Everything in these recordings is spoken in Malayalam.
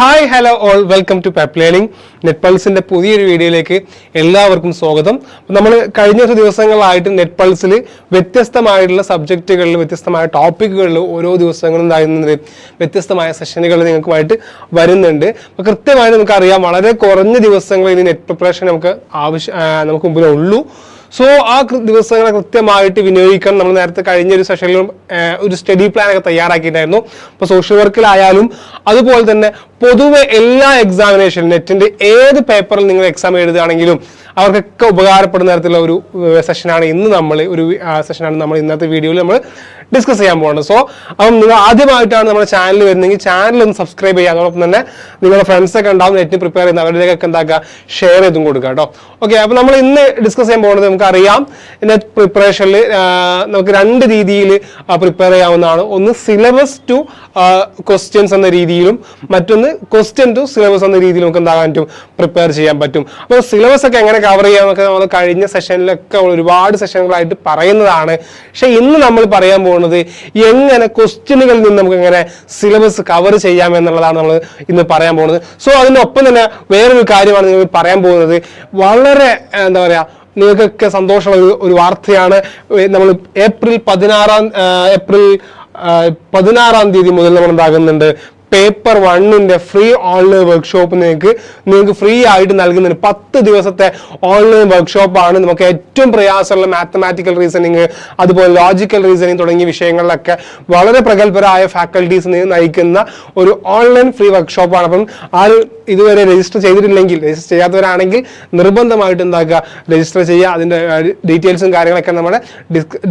Hi hello all welcome to pep learning. നെറ്റ്പൾസിന്റെ പുതിയൊരു വീഡിയോയിലേക്ക് എല്ലാവർക്കും സ്വാഗതം. നമ്മൾ കഴിഞ്ഞ ദിവസങ്ങളായിട്ട് നെറ്റ്പൾസിൽ വ്യത്യസ്തമായിട്ടുള്ള സബ്ജക്റ്റുകളിൽ വ്യത്യസ്തമായ ടോപ്പിക്കുകളിൽ ഓരോ ദിവസങ്ങളും ഉണ്ടാകുന്നത് വ്യത്യസ്തമായ സെഷനുകൾ നിങ്ങൾക്കുമായിട്ട് വരുന്നുണ്ട്. അപ്പോൾ കൃത്യമായിട്ട് നമുക്കറിയാം വളരെ കുറഞ്ഞ ദിവസങ്ങളിൽ ഇനി നെറ്റ് പ്രിപ്പറേഷൻ നമുക്ക് മുമ്പിലുള്ളൂ. സോ ആ ദിവസങ്ങളെ കൃത്യമായിട്ട് വിനിയോഗിക്കണം. നമ്മൾ നേരത്തെ കഴിഞ്ഞൊരു സെഷനിലും ഒരു സ്റ്റഡി പ്ലാൻ ഒക്കെ തയ്യാറാക്കിയിട്ടായിരുന്നു. ഇപ്പോൾ സോഷ്യൽ വർക്കിലായാലും അതുപോലെ തന്നെ പൊതുവെ എല്ലാ എക്സാമിനേഷൻ നെറ്റിന്റെ ഏത് പേപ്പറിൽ നിങ്ങൾ എക്സാം എഴുതുകയാണെങ്കിലും അവർക്കൊക്കെ ഉപകാരപ്പെടുന്ന തരത്തിലുള്ള ഒരു സെഷനാണ് നമ്മൾ ഇന്നത്തെ വീഡിയോയിൽ നമ്മൾ ഡിസ്കസ് ചെയ്യാൻ പോകുന്നത്. സോ അപ്പം നിങ്ങൾ ആദ്യമായിട്ടാണ് നമ്മുടെ ചാനൽ വരുന്നതെങ്കിൽ ചാനൽ ഒന്ന് സബ്സ്ക്രൈബ് ചെയ്യുക. അതോടൊപ്പം തന്നെ നിങ്ങളുടെ ഫ്രണ്ട്സൊക്കെ ഉണ്ടാവും നെറ്റ് പ്രിപ്പയർ ചെയ്യുന്ന അവരുടെയൊക്കെ എന്താക്കുക ഷെയർ ചെയ്തും കൊടുക്കുക കേട്ടോ. ഓക്കെ, അപ്പോൾ നമ്മൾ ഇന്ന് ഡിസ്കസ് ചെയ്യാൻ പോകുന്നത് നമുക്കറിയാം നെറ്റ് പ്രിപ്പറേഷനിൽ നമുക്ക് രണ്ട് രീതിയിൽ പ്രിപ്പയർ ചെയ്യാവുന്നതാണ്. ഒന്ന് സിലബസ് ടു ക്വസ്റ്റ്യൻസ് എന്ന രീതിയിലും മറ്റൊന്ന് ക്വസ്റ്റ്യൻ ടു സിലബസ് എന്ന രീതിയിലും നമുക്ക് എന്താകാൻ പറ്റും, പ്രിപ്പയർ ചെയ്യാൻ പറ്റും. അപ്പോൾ സിലബസ് ഒക്കെ എങ്ങനെ കവർ ചെയ്യാമെന്നൊക്കെ നമ്മൾ കഴിഞ്ഞ സെഷനിലൊക്കെ ഒരുപാട് സെഷനുകളായിട്ട് പറയുന്നതാണ്. പക്ഷെ ഇന്ന് നമ്മൾ പറയാൻ പോകുന്നത് എങ്ങനെ ക്വസ്റ്റ്യനുകളിൽ നിന്ന് നമുക്ക് എങ്ങനെ സിലബസ് കവർ ചെയ്യാം എന്നുള്ളതാണ് നമ്മൾ ഇന്ന് പറയാൻ പോകുന്നത്. സോ അതിനൊപ്പം തന്നെ വേറൊരു കാര്യമാണ് നിങ്ങൾ പറയാൻ പോകുന്നത്. വളരെ എന്താ പറയാ, നിങ്ങൾക്കൊക്കെ സന്തോഷമുള്ള ഒരു വാർത്തയാണ്. നമ്മൾ ഏപ്രിൽ 16 തീയതി മുതൽ നമ്മൾ ഉണ്ടാകുന്നുണ്ട് പേപ്പർ 1ന്റെ ഫ്രീ ഓൺലൈൻ വർക്ക്ഷോപ്പ് നിങ്ങൾക്ക് ഫ്രീ ആയിട്ട് നൽകുന്നുണ്ട്. 10 ദിവസത്തെ ഓൺലൈൻ വർക്ക്ഷോപ്പാണ്. നമുക്ക് ഏറ്റവും പ്രയാസമുള്ള മാത്തമാറ്റിക്കൽ റീസണിങ്, അതുപോലെ ലോജിക്കൽ റീസണിങ് തുടങ്ങിയ വിഷയങ്ങളിലൊക്കെ വളരെ പ്രഗത്ഭരായ ഫാക്കൽറ്റീസ് നയിക്കുന്ന ഒരു ഓൺലൈൻ ഫ്രീ വർക്ക്ഷോപ്പാണ്. അപ്പം ആരും ഇതുവരെ രജിസ്റ്റർ ചെയ്യാത്തവരാണെങ്കിൽ നിർബന്ധമായിട്ട് എന്താക്കുക, രജിസ്റ്റർ ചെയ്യുക. അതിൻ്റെ ഡീറ്റെയിൽസും കാര്യങ്ങളൊക്കെ നമ്മുടെ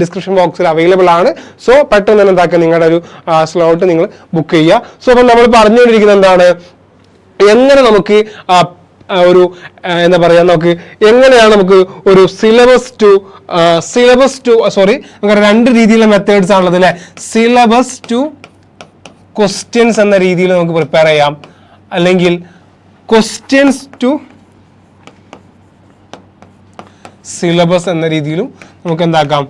ഡിസ്ക്രിപ്ഷൻ ബോക്സിൽ അവൈലബിൾ ആണ്. സോ പെട്ടെന്ന് തന്നെ എന്താക്കുക, നിങ്ങളുടെ ഒരു സ്ലോട്ട് നിങ്ങൾ ബുക്ക് ചെയ്യുക. സോ അപ്പം നമ്മൾ പറഞ്ഞുകൊണ്ടിരിക്കുന്നത് എന്താണ്, എങ്ങനെ നമുക്ക് ഒരു എന്താ പറയാ, നമുക്ക് എങ്ങനെയാണ് നമുക്ക് ഒരു സിലബസ് ടു നമുക്ക് രണ്ട് രീതിയിലുള്ള മെത്തേഡ്സ് ആണുള്ളത് അല്ലെ. സിലബസ് ടു ക്വസ്റ്റ്യൻസ് എന്ന രീതിയിൽ നമുക്ക് പ്രിപ്പയർ ചെയ്യാം, അല്ലെങ്കിൽ ക്വസ്റ്റ്യൻസ് ടു സിലബസ് എന്ന രീതിയിലും നമുക്ക് എന്താക്കാം,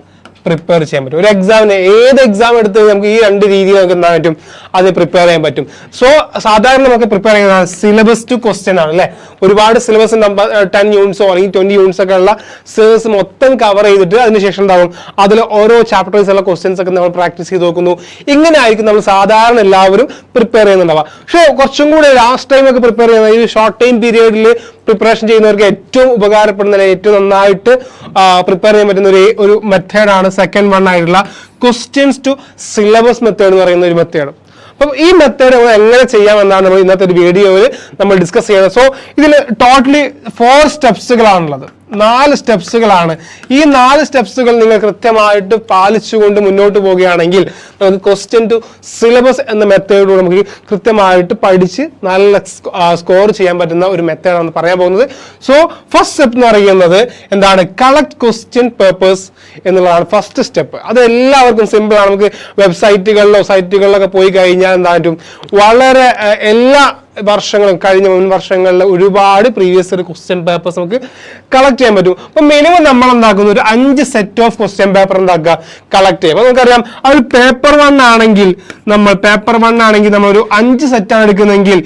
പ്രിപ്പയർ ചെയ്യാൻ പറ്റും. ഒരു എക്സാമിന് ഏത് എക്സാം എടുത്ത് നമുക്ക് ഈ രണ്ട് രീതിയിൽ നമുക്ക് എന്താ പറ്റും, അത് പ്രിപ്പയർ ചെയ്യാൻ പറ്റും. സോ സാധാരണ നമുക്ക് പ്രിപ്പയർ ചെയ്യുന്നത് സിലബസ് ടു ക്വസ്റ്റ്യൻ ആണ് അല്ലെ. ഒരുപാട് സിലബസ് 10 യൂണിറ്റ്സോ അല്ലെങ്കിൽ 20 യൂണിറ്റ്സ് ഒക്കെ ഉള്ള സിലബസ് മൊത്തം കവർ ചെയ്തിട്ട് അതിനുശേഷം ഉണ്ടാവും അതിൽ ഓരോ ചാപ്റ്റേഴ്സുള്ള ക്വസ്റ്റ്യൻസ് ഒക്കെ നമ്മൾ പ്രാക്ടീസ് ചെയ്ത് നോക്കുന്നു. ഇങ്ങനെ ആയിരിക്കും നമ്മൾ സാധാരണ എല്ലാവരും പ്രിപ്പയർ ചെയ്യുന്നുണ്ടാവുക. പക്ഷേ കുറച്ചും കൂടെ ലാസ്റ്റ് ടൈം ഒക്കെ പ്രിപ്പയർ ചെയ്യുന്ന ഈ ഷോർട്ട് ടൈം പീരിയഡിൽ പ്രിപ്പറേഷൻ ചെയ്യുന്നവർക്ക് ഏറ്റവും ഉപകാരപ്പെടുന്ന, ഏറ്റവും നന്നായിട്ട് പ്രിപ്പയർ ചെയ്യാൻ പറ്റുന്ന ഒരു മെത്തേഡാണ് സെക്കൻഡ് വൺ ആയിട്ടുള്ള ക്വസ്റ്റ്യൻസ് ടു സിലബസ് മെത്തേഡ് എന്ന് പറയുന്ന ഒരു മെത്തേഡ്. അപ്പം ഈ മെത്തേഡ് നമ്മൾ എങ്ങനെ ചെയ്യാമെന്നാണ് നമ്മൾ ഇന്നത്തെ ഒരു വീഡിയോയിൽ നമ്മൾ ഡിസ്കസ് ചെയ്യുന്നത്. സോ ഇതിൽ ടോട്ടലി 4 സ്റ്റെപ്സുകളാണുള്ളത്. 4 സ്റ്റെപ്സുകളാണ്. ഈ 4 സ്റ്റെപ്സുകൾ നിങ്ങൾ കൃത്യമായിട്ട് പാലിച്ചുകൊണ്ട് മുന്നോട്ട് പോവുകയാണെങ്കിൽ നമുക്ക് ക്വസ്റ്റ്യൻ ടു സിലബസ് എന്ന മെത്തേഡിലൂടെ നമുക്ക് കൃത്യമായിട്ട് പഠിച്ച് നല്ല സ്കോർ ചെയ്യാൻ പറ്റുന്ന ഒരു മെത്തേഡാണ് പറയാൻ പോകുന്നത്. സോ ഫസ്റ്റ് സ്റ്റെപ്പ് എന്ന് പറയുന്നത് എന്താണ്, കളക്ട് ക്വസ്റ്റ്യൻ പേപ്പേഴ്സ് എന്നുള്ളതാണ് ഫസ്റ്റ് സ്റ്റെപ്പ്. അത് എല്ലാവർക്കും സിമ്പിൾ ആണ്. നമുക്ക് വെബ്സൈറ്റുകളിലോ സൈറ്റുകളിലൊക്കെ പോയി കഴിഞ്ഞാൽ എന്താ പറ്റും, വളരെ എല്ലാ വർഷങ്ങളും മുൻ വർഷങ്ങളിലെ ഒരുപാട് പ്രീവിയസ് ക്വസ്റ്റ്യൻ പേപ്പേഴ്സ് നമുക്ക് കളക്ട് ചെയ്യാൻ പറ്റും. അപ്പൊ മിനിമം നമ്മൾ എന്താക്കുന്നു, ഒരു 5 സെറ്റ് ഓഫ് ക്വസ്റ്റ്യൻ പേപ്പർ എന്താക്കുക, കളക്ട് ചെയ്യും. അപ്പൊ നമുക്കറിയാം, അത് പേപ്പർ 1 ആണെങ്കിൽ നമ്മൾ ഒരു 5 സെറ്റാണ് എടുക്കുന്നതെങ്കിൽ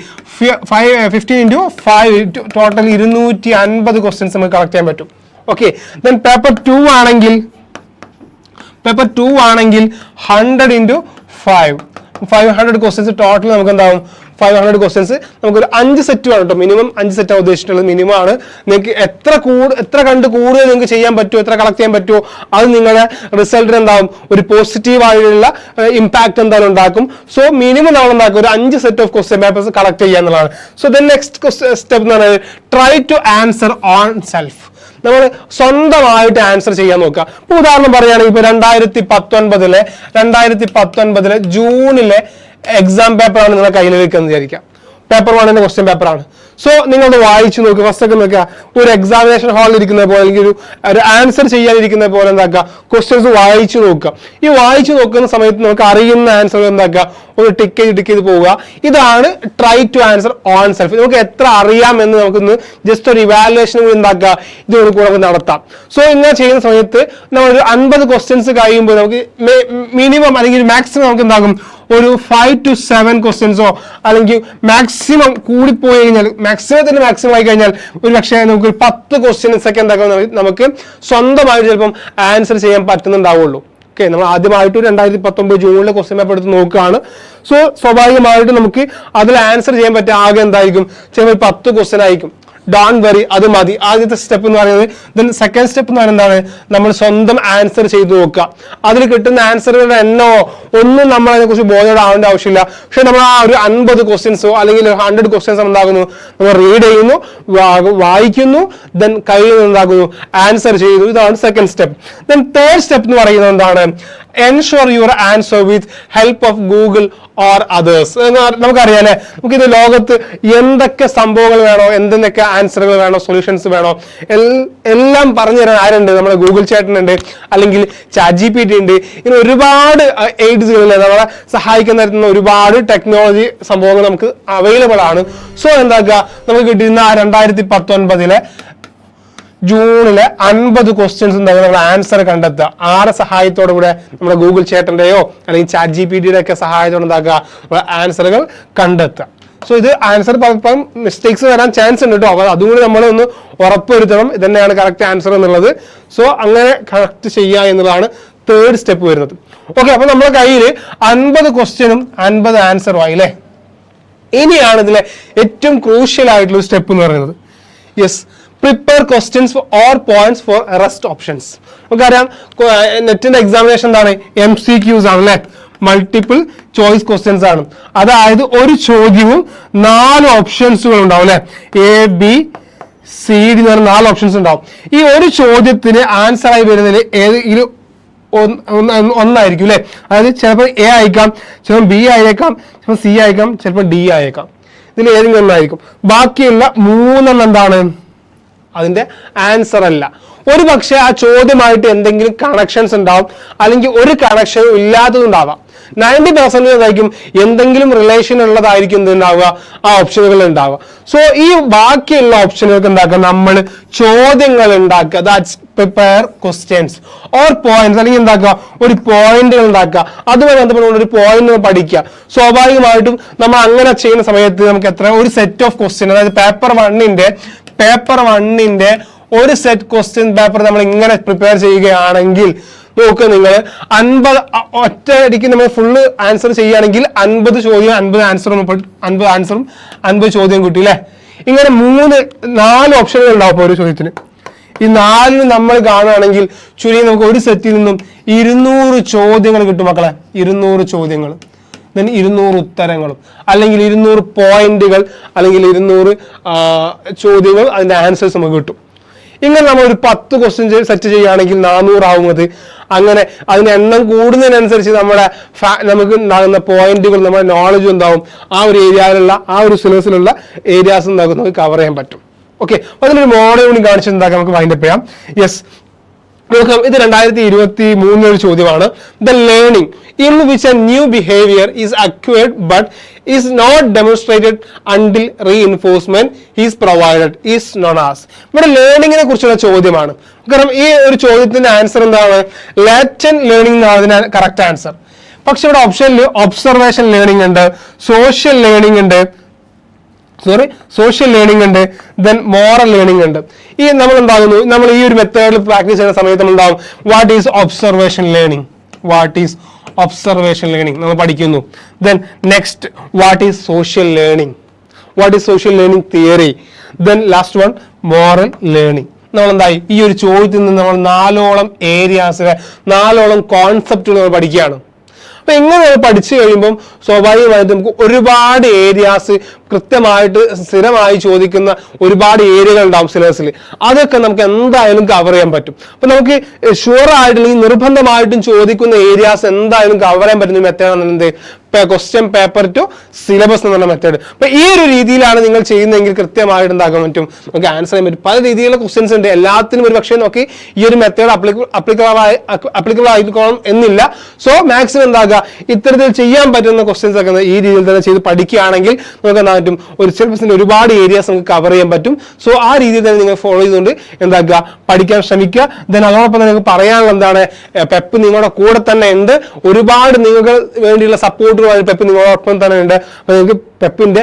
15 into 5 ടോട്ടൽ 250 ക്വസ്റ്റ്യൻസ് നമുക്ക് കളക്ട് ചെയ്യാൻ പറ്റും. ഓക്കെ, ദെൻ പേപ്പർ 2 ആണെങ്കിൽ 100 into 500 ക്വസ്റ്റ്യൻസ് ടോട്ടൽ നമുക്ക് എന്താവും, 500 ക്വസ്റ്റ്യൻസ് നമുക്കൊരു 5 സെറ്റ് വേണം കേട്ടോ. മിനിമം 5 സെറ്റാണ് ഉദ്ദേശിച്ചിട്ടുള്ളത്. മിനിമം ആണ്. നിങ്ങൾക്ക് എത്ര കണ്ട് കൂടുതൽ നിങ്ങൾക്ക് ചെയ്യാൻ പറ്റുമോ, എത്ര കളക്ട് ചെയ്യാൻ പറ്റുമോ, അത് നിങ്ങളുടെ റിസൾട്ടിന് എന്താവും, ഒരു പോസിറ്റീവ് ആയിട്ടുള്ള ഇമ്പാക്ട് എന്തായാലും ഉണ്ടാക്കും. സോ മിനിമം നമ്മൾ എന്താക്കും, ഒരു 5 set of question papers collect ചെയ്യുക എന്നുള്ളതാണ്. സോ ദെൻ നെക്സ്റ്റ് സ്റ്റെപ്പ് എന്ന് പറയുന്നത് try to answer on self. നമ്മൾ സ്വന്തമായിട്ട് ആൻസർ ചെയ്യാൻ നോക്കുക. ഇപ്പൊ ഉദാഹരണം പറയുകയാണെങ്കിൽ ഇപ്പൊ 2019 ജൂണിലെ എക്സാം പേപ്പറാണ് നിങ്ങളുടെ കയ്യിൽ വെക്കുന്നത് വിചാരിക്കാം. പേപ്പർ 1ന്റെ ക്വസ്റ്റ്യൻ പേപ്പറാണ്. സോ നിങ്ങളത് വായിച്ചു നോക്കുക. ഫസ്റ്റ് ഒക്കെ നോക്കുക, ഒരു എക്സാമിനേഷൻ ഹാളിൽ ഇരിക്കുന്ന പോലെ, അല്ലെങ്കിൽ ഒരു ആൻസർ ചെയ്യാനിരിക്കുന്ന പോലെ എന്താക്കുക, ക്വസ്റ്റ്യൻസ് വായിച്ചു നോക്കുക. ഈ വായിച്ചു നോക്കുന്ന സമയത്ത് നമുക്ക് അറിയുന്ന ആൻസർ എന്താക്കുക, ഒരു ടിക്ക് ചെയ്ത് പോവുക. ഇതാണ് try to answer on self. നമുക്ക് എത്ര അറിയാമെന്ന് നമുക്കൊന്ന് ജസ്റ്റ് ഒരു ഇവാലുവേഷൻ കൂടി എന്താക്കുക, ഇതോട് കൂടെ നമുക്ക് നടത്താം. സോ ഇങ്ങനെ ചെയ്യുന്ന സമയത്ത് നമ്മളൊരു 50 ക്വസ്റ്റ്യൻസ് കഴിയുമ്പോൾ നമുക്ക് മിനിമം അല്ലെങ്കിൽ മാക്സിമം നമുക്ക് എന്താകും, ഒരു 5 to 7 ക്വസ്റ്റ്യൻസോ അല്ലെങ്കിൽ മാക്സിമം കൂടിപ്പോയി കഴിഞ്ഞാൽ മാക്സിമം ആയി കഴിഞ്ഞാൽ ഒരു പക്ഷേ നമുക്ക് 10 ക്വസ്റ്റ്യൻസ് ഒക്കെ എന്താക്കാം നമുക്ക് സ്വന്തമായിട്ട് ചിലപ്പം ആൻസർ ചെയ്യാൻ പറ്റുന്നുണ്ടാവുള്ളൂ. ഓക്കെ, നമ്മൾ ആദ്യമായിട്ട് 2019 ജൂണിലെ ക്വസ്റ്റ്യൻ പേപ്പർ എടുത്ത് നോക്കുകയാണ്. സോ സ്വാഭാവികമായിട്ട് നമുക്ക് അതിൽ ആൻസർ ചെയ്യാൻ പറ്റിയ ആകെ എന്തായിരിക്കും, ചിലപ്പോൾ 10 ക്വസ്റ്റ്യൻ ആയിരിക്കും. ഡോൺ വെറി, അത് മതി. ആദ്യത്തെ സ്റ്റെപ്പ് എന്ന് പറയുന്നത്. ദെൻ സെക്കൻഡ് സ്റ്റെപ്പ് എന്ന് പറയുന്നത് എന്താണ്, നമ്മൾ സ്വന്തം ആൻസർ ചെയ്ത് നോക്കുക. അതിൽ കിട്ടുന്ന ആൻസറുകളുടെ എണ്ണോ ഒന്നും നമ്മൾ അതിനെക്കുറിച്ച് ബോധേഡാവേണ്ട ആവശ്യമില്ല. പക്ഷെ നമ്മൾ ആ ഒരു 50 ക്വസ്റ്റ്യൻസോ അല്ലെങ്കിൽ 100 ക്വസ്റ്റ്യൻസ് എന്താകുന്നു, നമ്മൾ റീഡ് ചെയ്യുന്നു, വായിക്കുന്നു, ദെൻ കയ്യിൽ നിന്ന് എന്താകുന്നു ആൻസർ ചെയ്തു. ഇതാണ് second step. Then third step എന്ന് പറയുന്നത് എന്താണ്, ensure your answer with help of Google or others. നമുക്കറിയാലേ, നമുക്കിത് ലോകത്ത് എന്തൊക്കെ സംഭവങ്ങൾ വേണോ, എന്തൊക്കെ ആൻസറുകൾ വേണോ, സൊല്യൂഷൻസ് വേണോ, എല്ലാം പറഞ്ഞു തരാൻ ആരുണ്ട്, നമ്മുടെ ഗൂഗിൾ ചേട്ടനുണ്ട്, അല്ലെങ്കിൽ ChatGPT ഉണ്ട്. ഇങ്ങനെ ഒരുപാട് എയ്ഡ്സുകളിൽ നമ്മളെ സഹായിക്കുന്ന തരത്തിലുള്ള ഒരുപാട് ടെക്നോളജി സംഭവങ്ങൾ നമുക്ക് അവൈലബിൾ ആണ്. സോ എന്താക്കുക, നമുക്ക് കിട്ടുന്ന 2019 ജൂണിലെ 50 ക്വസ്റ്റ്യൻസ് ഉണ്ടാകും നമ്മൾ ആൻസർ കണ്ടെത്തുക. ആരുടെ സഹായത്തോടു കൂടെ, നമ്മുടെ ഗൂഗിൾ ചേട്ടന്റെയോ അല്ലെങ്കിൽ ChatGPT ഒക്കെ സഹായത്തോടെ എന്താക്കുക ആൻസറുകൾ കണ്ടെത്തുക. സോ ഇത് ആൻസർ പലപ്പോഴും മിസ്റ്റേക്സ് വരാൻ ചാൻസ് ഉണ്ട് കേട്ടോ. അപ്പോൾ അതുകൂടി നമ്മളൊന്ന് ഉറപ്പുവരുത്തണം ഇതന്നെയാണ് കറക്റ്റ് ആൻസർ എന്നുള്ളത്. സോ അങ്ങനെ കറക്റ്റ് ചെയ്യുക എന്നുള്ളതാണ് തേർഡ് സ്റ്റെപ്പ് വരുന്നത്. ഓക്കെ, അപ്പൊ നമ്മുടെ കയ്യിൽ 50 ക്വസ്റ്റ്യനും 50 ആൻസറും ആയി അല്ലേ. ഇനിയാണ് ഇതിലെ ഏറ്റവും ക്രൂഷ്യൽ ആയിട്ടുള്ള സ്റ്റെപ്പ് എന്ന് പറയുന്നത്. Yes, prepare questions or points four rest options. നമുക്കറിയാം നെറ്റിന്റെ എക്സാമിനേഷൻ എന്താണ്, MCQs ആണ് അല്ലെ, മൾട്ടിപ്പിൾ ചോയ്സ് ക്വസ്റ്റ്യൻസ് ആണ്. അതായത് ഒരു ചോദ്യവും 4 ഓപ്ഷൻസുകൾ ഉണ്ടാവും അല്ലെ, ABCD എന്ന് പറഞ്ഞ 4 ഓപ്ഷൻസ് ഉണ്ടാവും. ഈ ഒരു ചോദ്യത്തിന് ആൻസർ ആയി വരുന്നതിൽ ഏതെങ്കിലും ഒന്നായിരിക്കും അല്ലെ. അതായത് ചിലപ്പോൾ A ആയിരിക്കാം, ചിലപ്പോൾ B ആയേക്കാം, ചിലപ്പോൾ C ആയേക്കാം, ചിലപ്പോൾ D ആയേക്കാം. ഇതിൽ ഏതെങ്കിലും ഒന്നായിരിക്കും. ബാക്കിയുള്ള 3 എന്താണ്, അതിന്റെ ആൻസർ അല്ല. ഒരു പക്ഷേ ആ ചോദ്യമായിട്ട് എന്തെങ്കിലും കണക്ഷൻസ് ഉണ്ടാവും, അല്ലെങ്കിൽ ഒരു കണക്ഷനും ഇല്ലാത്തതുണ്ടാവാം. 90% എന്തായിരിക്കും, എന്തെങ്കിലും റിലേഷൻ ഉള്ളതായിരിക്കും എന്തുണ്ടാവുക, ആ ഓപ്ഷനുകൾ ഉണ്ടാവുക. സോ ഈ ബാക്കിയുള്ള ഓപ്ഷനുകൾക്ക് ഉണ്ടാക്കുക, നമ്മൾ ചോദ്യങ്ങൾ ഉണ്ടാക്കുക. That's prepare questions or points, അല്ലെങ്കിൽ എന്താക്കുക, ഒരു പോയിന്റുകൾ ഉണ്ടാക്കുക. അതുമായി ബന്ധപ്പെട്ടുകൊണ്ട് ഒരു പോയിന്റ് പഠിക്കുക. സ്വാഭാവികമായിട്ടും നമ്മൾ അങ്ങനെ ചെയ്യുന്ന സമയത്ത് നമുക്ക് ഒരു സെറ്റ് ഓഫ് ക്വസ്റ്റ്യൻ, അതായത് പേപ്പർ വണ്ണിന്റെ ഒരു സെറ്റ് ക്വസ്റ്റ്യൻ പേപ്പർ നമ്മൾ ഇങ്ങനെ പ്രിപ്പയർ ചെയ്യുകയാണെങ്കിൽ നോക്കുക, നിങ്ങൾ 50 ഒറ്റയടിക്ക് നമ്മൾ ഫുള്ള് ആൻസർ ചെയ്യുകയാണെങ്കിൽ 50 ചോദ്യം 50 ആൻസറും 50 ചോദ്യം കിട്ടി അല്ലെ. ഇങ്ങനെ 4 ഓപ്ഷനുകൾ ഉണ്ടാവും ഒരു ചോദ്യത്തിന്. ഈ 4 നമ്മൾ കാണുകയാണെങ്കിൽ ചുരുങ്ങി നമുക്ക് ഒരു സെറ്റിൽ നിന്നും 200 ചോദ്യങ്ങൾ കിട്ടും മക്കളെ. 200 ചോദ്യങ്ങൾ, 200 ഉത്തരങ്ങളും, അല്ലെങ്കിൽ 200 പോയിന്റുകൾ, അല്ലെങ്കിൽ 200 ചോദ്യങ്ങൾ, അതിന്റെ ആൻസേഴ്സ് നമുക്ക് കിട്ടും. ഇങ്ങനെ നമ്മൾ ഒരു 10 ക്വസ്റ്റ്യൻ സെറ്റ് ചെയ്യുകയാണെങ്കിൽ 400 ആവുന്നത്. അങ്ങനെ അതിന്റെ എണ്ണം കൂടുന്നതിനനുസരിച്ച് നമുക്ക് ഉണ്ടാകുന്ന പോയിന്റുകൾ, നമ്മുടെ നോളജും എന്താവും, ആ ഒരു ഏരിയയിലുള്ള ആ ഒരു സിലബസിലുള്ള ഏരിയാസ് എന്താകും നമുക്ക് കവർ ചെയ്യാൻ പറ്റും. ഓക്കെ, അപ്പൊ അതിനൊരു മോഡൽ കൂടി കാണിച്ച് എന്താക്കാം നമുക്ക് വൈൻഡപ്പ് ചെയ്യാം. യെസ്, നോക്കാം. ഇത് 2023 ഒരു ചോദ്യമാണ്. The learning in which a new behaviour is acquired but is not demonstrated until reinforcement is provided is known as. ഇവിടെ ലേണിംഗിനെ കുറിച്ചുള്ള ചോദ്യമാണ്. കാരണം ഈ ഒരു ചോദ്യത്തിന്റെ ആൻസർ എന്താണ്, ലേറ്റന്റ് ലേണിംഗ് എന്നാണ് അതിന് കറക്റ്റ് ആൻസർ. പക്ഷെ ഇവിടെ ഓപ്ഷനിൽ ഒബ്സർവേഷൻ ലേണിംഗ് ഉണ്ട്, സോഷ്യൽ ലേണിംഗ് ഉണ്ട്, ദെൻ മോറൽ ലേണിംഗ് ഉണ്ട്. ഈ നമ്മൾ എന്താകുന്നു, നമ്മൾ ഈ ഒരു മെത്തേഡിൽ പ്രാക്ടീസ് ചെയ്യുന്ന സമയത്ത് നമ്മൾ ഉണ്ടാവും വാട്ട് ഈസ് ഒബ്സർവേഷൻ ലേണിംഗ് നമ്മൾ പഠിക്കുന്നു. Then next what is social learning theory. Then last one moral learning. നമ്മൾ എന്തായി ഈ ഒരു ചോദ്യത്തിൽ നിന്ന് നമ്മൾ 4ഓളം ഏരിയാസിലെ 4ഓളം കോൺസെപ്റ്റുകൾ നമ്മൾ പഠിക്കുകയാണ്. അപ്പൊ ഇങ്ങനെ പഠിച്ചു കഴിയുമ്പം സ്വാഭാവികമായിട്ട് നമുക്ക് ഒരുപാട് ഏരിയാസ് കൃത്യമായിട്ട് സ്ഥിരമായി ചോദിക്കുന്ന ഒരുപാട് ഏരിയകൾ ഉണ്ടാവും സിലബസിൽ. അതൊക്കെ നമുക്ക് എന്തായാലും കവർ ചെയ്യാൻ പറ്റും. അപ്പൊ നമുക്ക് ഷുവർ ആയിട്ടുള്ള നിർബന്ധമായിട്ടും ചോദിക്കുന്ന ഏരിയാസ് എന്തായാലും കവർ ചെയ്യാൻ പറ്റുന്ന മെത്തേഡാണ് എന്ത്, ക്വസ്റ്റ്യൻ പേപ്പർ ടു സിലബസ് എന്ന് പറഞ്ഞ മെത്തേഡ്. അപ്പൊ ഈ ഒരു രീതിയിലാണ് നിങ്ങൾ ചെയ്യുന്നതെങ്കിൽ കൃത്യമായിട്ട് എന്താക്കാൻ പറ്റും, നമുക്ക് ആൻസർ ചെയ്യാൻ പറ്റും. പല രീതിയിലുള്ള ക്വസ്റ്റ്യൻസ് ഉണ്ട്, എല്ലാത്തിനും ഒരു പക്ഷേ നോക്കി ഈ ഒരു മെത്തേഡ് അപ്ലിക്കബിൾ ആയിക്കോണം എന്നില്ല. സോ മാക്സിമം എന്താക്കുക, ഇത്തരത്തിൽ ചെയ്യാൻ പറ്റുന്ന ക്വസ്റ്റ്യൻസ് ഒക്കെ ഈ രീതിയിൽ തന്നെ ചെയ്ത് പഠിക്കുകയാണെങ്കിൽ നമുക്ക് പറ്റും ഒരു സിലബസിന്റെ ഒരുപാട് ഏരിയാസ് നമുക്ക് കവർ ചെയ്യാൻ പറ്റും. സോ ആ രീതിയിൽ തന്നെ നിങ്ങൾ ഫോളോ ചെയ്തുകൊണ്ട് എന്താക്കുക പഠിക്കാൻ ശ്രമിക്കുക. ദെൻ അതോടൊപ്പം നിങ്ങൾക്ക് പറയാനുള്ള എന്താണ്, പെപ്പ് നിങ്ങളുടെ കൂടെ തന്നെ ഉണ്ട്. ഒരുപാട് നിങ്ങൾക്ക് വേണ്ടിയുള്ള സപ്പോർട്ടുകൾ പെപ്പ് നിങ്ങളോടൊപ്പം തന്നെ ഉണ്ട്. അപ്പൊ നിങ്ങൾക്ക് പെപ്പിന്റെ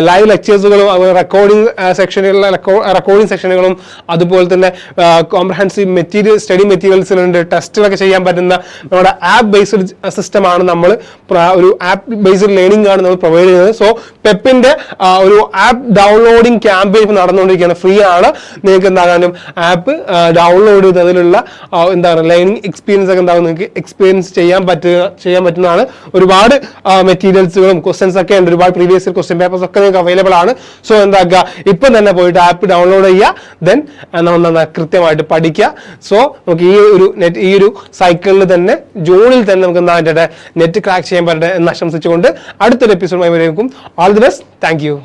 ലൈവ് ലെക്ചേഴ്സുകളും റെക്കോർഡിംഗ് സെക്ഷനുകളും അതുപോലെ തന്നെ കോംപ്രഹെൻസീവ് സ്റ്റഡി മെറ്റീരിയൽസിലുണ്ട്. ടെസ്റ്റുകളൊക്കെ ചെയ്യാൻ പറ്റുന്ന നമ്മുടെ ആപ്പ് ബേസ്ഡ് സിസ്റ്റമാണ് നമ്മൾ, ഒരു ആപ്പ് ബേസ്ഡ് ലേണിംഗ് ആണ് നമ്മൾ പ്രൊവൈഡ് ചെയ്യുന്നത്. സോ പെപ്പിന്റെ ഒരു ആപ്പ് ഡൗൺലോഡിംഗ് ക്യാമ്പയിൻ നടന്നുകൊണ്ടിരിക്കുകയാണ്. ഫ്രീ ആണ്. നിങ്ങൾക്ക് എന്താകാനും ആപ്പ് ഡൗൺലോഡ് ചെയ്ത് അതിലുള്ള എന്താണ് ലേണിംഗ് എക്സ്പീരിയൻസ് ഒക്കെ എന്താകും നിങ്ങൾക്ക് എക്സ്പീരിയൻസ് ചെയ്യാൻ പറ്റുന്നതാണ്. ഒരുപാട് മെറ്റീരിയൽസുകളും ക്വസ്റ്റ്യൻസ് ഒക്കെ ഉണ്ട്. ഒരുപാട് പ്രീവിയസ് ക്വസ്റ്റ്യൻ പേപ്പേഴ്സ് ഒക്കെ നിങ്ങൾക്ക് അവൈലബിൾ ആണ്. സോ എന്താക്കുക ഇപ്പം തന്നെ പോയിട്ട് ആപ്പ് ഡൗൺലോഡ് ചെയ്യുക. ദെൻ നമ്മൾ കൃത്യമായിട്ട് പഠിക്കുക. സോ നമുക്ക് ഈ ഒരു സൈക്കിളിൽ തന്നെ ജൂണിൽ തന്നെ നമുക്ക് എന്താ നെറ്റ് ക്രാക്ക് ചെയ്യാൻ പറ്റട്ടെ എന്ന് ആശംസിച്ചുകൊണ്ട് അടുത്തൊരു എപ്പിസോഡുമായി വരേക്കും. All the best. Thank you.